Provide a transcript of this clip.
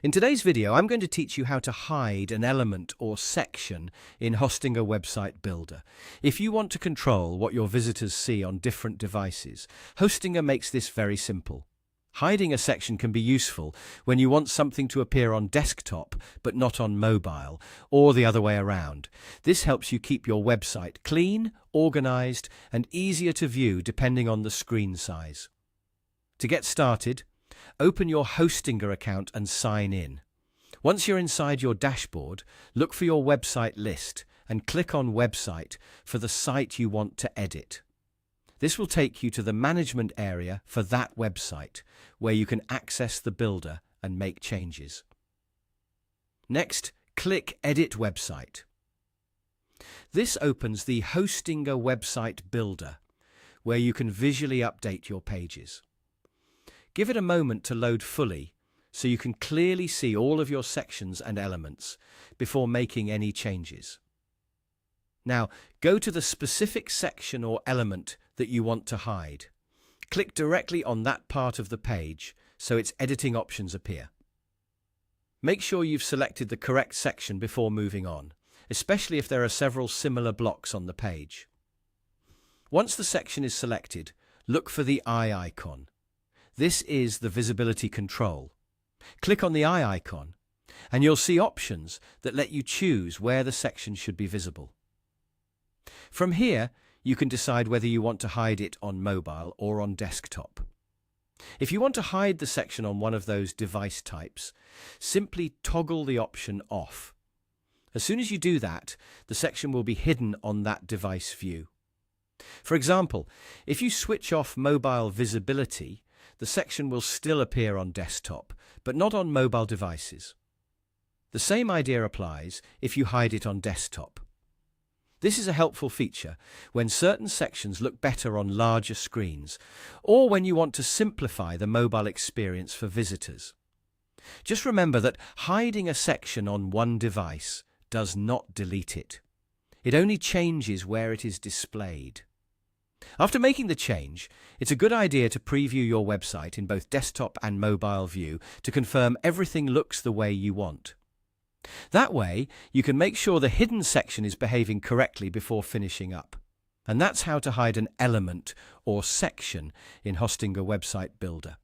In today's video, I'm going to teach you how to hide an element or section in Hostinger Website Builder. If you want to control what your visitors see on different devices, Hostinger makes this very simple. Hiding a section can be useful when you want something to appear on desktop but not on mobile, or the other way around. This helps you keep your website clean, organized, and easier to view depending on the screen size. To get started, open your Hostinger account and sign in. Once you're inside your dashboard, look for your website list and click on Website for the site you want to edit. This will take you to the management area for that website, where you can access the builder and make changes. Next, click Edit Website. This opens the Hostinger Website Builder, where you can visually update your pages. Give it a moment to load fully so you can clearly see all of your sections and elements before making any changes. Now, go to the specific section or element that you want to hide. Click directly on that part of the page so its editing options appear. Make sure you've selected the correct section before moving on, especially if there are several similar blocks on the page. Once the section is selected, look for the eye icon. This is the visibility control. Click on the eye icon, and you'll see options that let you choose where the section should be visible. From here, you can decide whether you want to hide it on mobile or on desktop. If you want to hide the section on one of those device types, simply toggle the option off. As soon as you do that, the section will be hidden on that device view. For example, if you switch off mobile visibility, the section will still appear on desktop, but not on mobile devices. The same idea applies if you hide it on desktop. This is a helpful feature when certain sections look better on larger screens, or when you want to simplify the mobile experience for visitors. Just remember that hiding a section on one device does not delete it. It only changes where it is displayed. After making the change, it's a good idea to preview your website in both desktop and mobile view to confirm everything looks the way you want. That way, you can make sure the hidden section is behaving correctly before finishing up. And that's how to hide an element or section in Hostinger Website Builder.